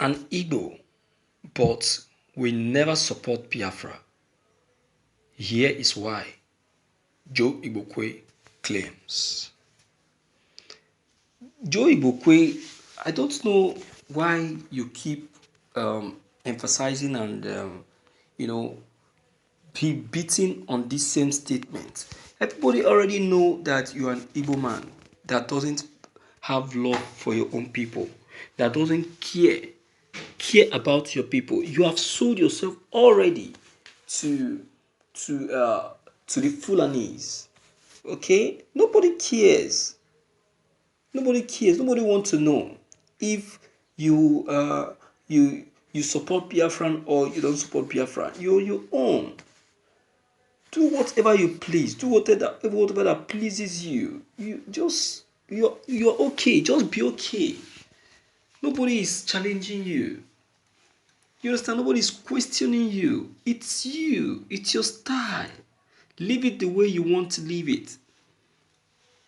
an Igbo, but we never support Biafra. Here is why Joe Igbokwe claims. Joe Igbokwe, I don't know why you keep emphasizing and be beating on this same statement. Everybody already know that you are an Igbo man that doesn't have love for your own people, that doesn't care about your people. You have sold yourself already to the Fulanis. Okay, nobody cares. Nobody cares. Nobody wants to know if you support Biafran or you don't support Biafran. You're your own. Do whatever you please. Do whatever that pleases you. You're okay. Just be okay. Nobody is challenging you. You understand? Nobody is questioning you. It's you. It's your style. Live it the way you want to live it.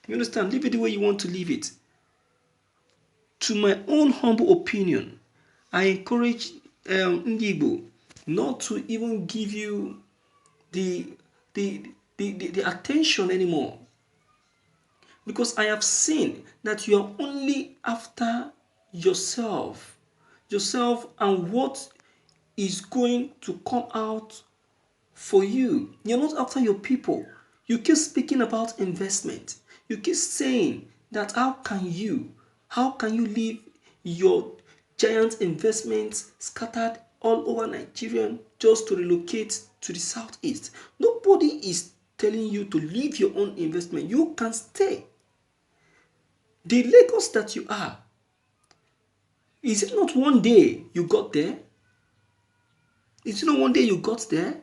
You understand? Live it the way you want to live it. To my own humble opinion, I encourage Igbo not to even give you the attention anymore, because I have seen that you are only after yourself and what is going to come out for you. You're not after your people. You keep speaking about investment. You keep saying that how can you leave your giant investments scattered all over Nigeria just to relocate to the southeast? Nobody is telling you to leave your own investment. You can stay. The Lagos that you are, is it not one day you got there? Is it not one day you got there?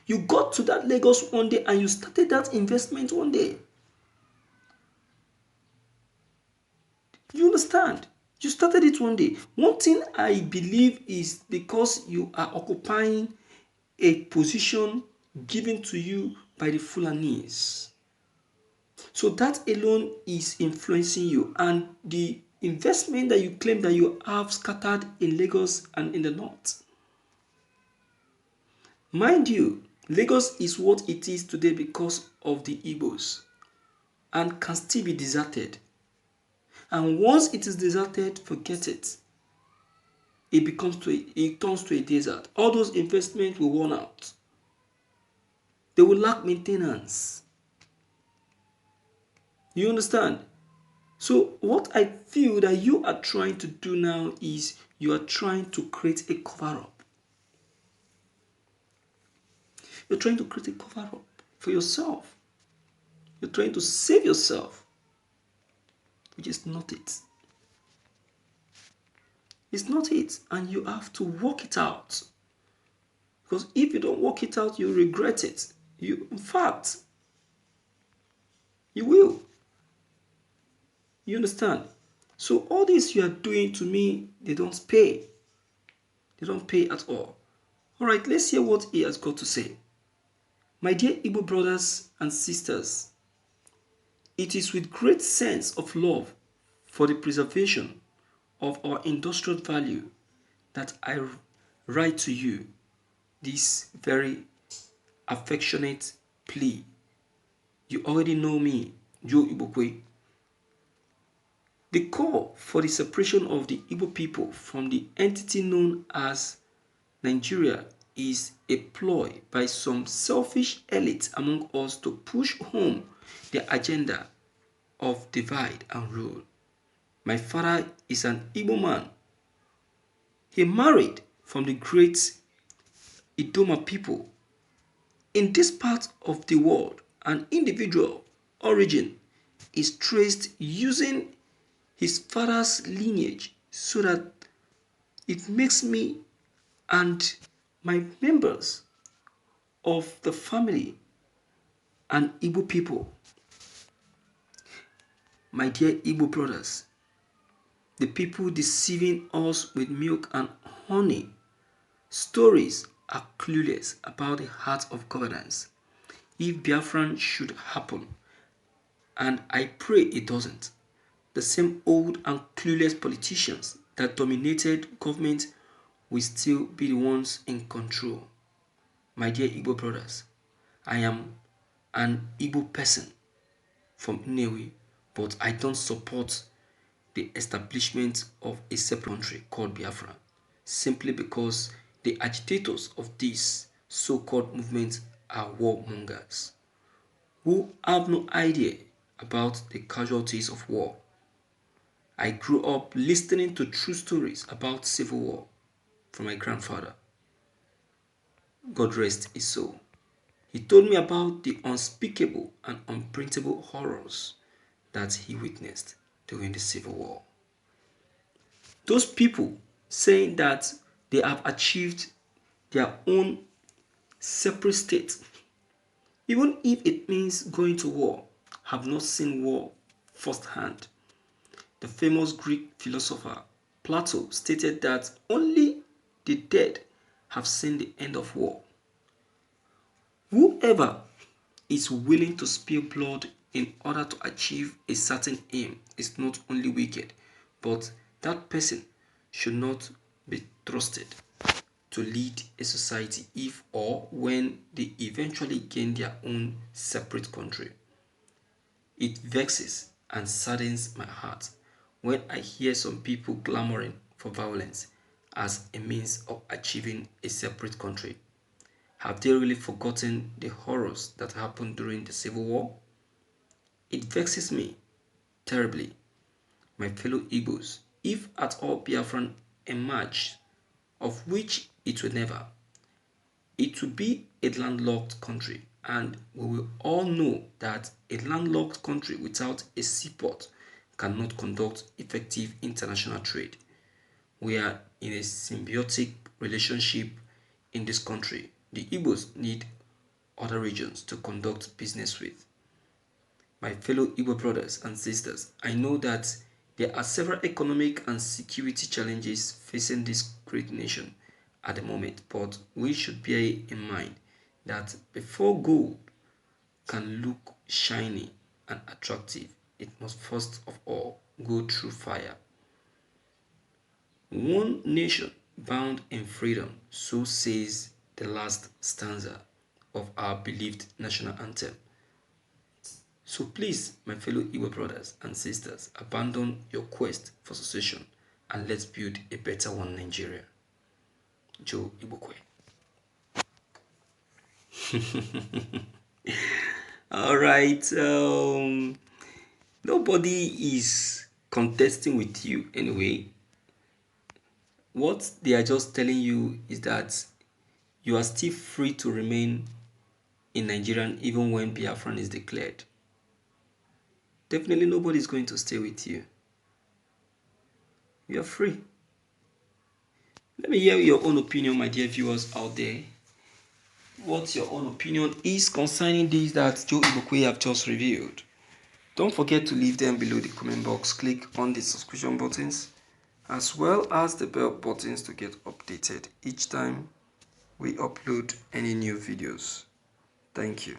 You got to that Lagos one day and you started that investment one day. You understand? You started it one day. One thing I believe is because you are occupying a position given to you by the Fulanis. So that alone is influencing you. And the investment that you claim that you have scattered in Lagos and in the north. Mind you, Lagos is what it is today because of the Igbos and can still be deserted. And once it is deserted, forget it. It turns to a desert. All those investments will run out. They will lack maintenance. You understand? So what I feel that you are trying to do now is you are trying to create a cover-up. You're trying to create a cover-up for yourself. You're trying to save yourself, which is not it. It's not it, and you have to work it out. Because if you don't work it out, you regret it. In fact, you will. You understand? So all this you are doing to me, they don't pay. They don't pay at all. All right, let's hear what he has got to say. My dear Igbo brothers and sisters, it is with great sense of love for the preservation of our industrial value that I write to you this very affectionate plea. You already know me, Joe Igbokwe. The call for the separation of the Igbo people from the entity known as Nigeria is a ploy by some selfish elites among us to push home the agenda of divide and rule. My father is an Igbo man. He married from the great Idoma people. In this part of the world, an individual origin is traced using his father's lineage, so that it makes me and my members of the family an Igbo people. My dear Igbo brothers, the people deceiving us with milk and honey stories are clueless about the heart of governance. If Biafran should happen, and I pray it doesn't, the same old and clueless politicians that dominated government will still be the ones in control. My dear Igbo brothers, I am an Igbo person from Nnewi, but I don't support the establishment of a separate country called Biafra, simply because the agitators of this so-called movement are warmongers who have no idea about the casualties of war. I grew up listening to true stories about civil war from my grandfather. God rest his soul. He told me about the unspeakable and unprintable horrors that he witnessed during the Civil War. Those people saying that they have achieved their own separate state, even if it means going to war, have not seen war firsthand. The famous Greek philosopher Plato stated that only the dead have seen the end of war. Whoever is willing to spill blood in order to achieve a certain aim is not only wicked, but that person should not be trusted to lead a society if or when they eventually gain their own separate country. It vexes and saddens my heart when I hear some people clamoring for violence as a means of achieving a separate country. Have they really forgotten the horrors that happened during the Civil War? It vexes me terribly, my fellow Igbos, if at all Biafran emerged, of which it will never. It will be a landlocked country, and we will all know that a landlocked country without a seaport cannot conduct effective international trade. We are in a symbiotic relationship in this country. The Igbos need other regions to conduct business with. My fellow Igbo brothers and sisters, I know that there are several economic and security challenges facing this great nation at the moment, but we should bear in mind that before gold can look shiny and attractive, it must first of all go through fire. One nation bound in freedom, so says the last stanza of our beloved national anthem. So please, my fellow Igbo brothers and sisters, abandon your quest for secession and let's build a better one Nigeria. Joe Igbokwe. All right. Nobody is contesting with you anyway. What they are just telling you is that you are still free to remain in Nigeria even when Biafran is declared. Definitely nobody is going to stay with you. You are free. Let me hear your own opinion, my dear viewers out there. What your own opinion is concerning this that Joe Igbokwe have just revealed. Don't forget to leave them below the comment box. Click on the subscription buttons as well as the bell buttons to get updated each time we upload any new videos. Thank you.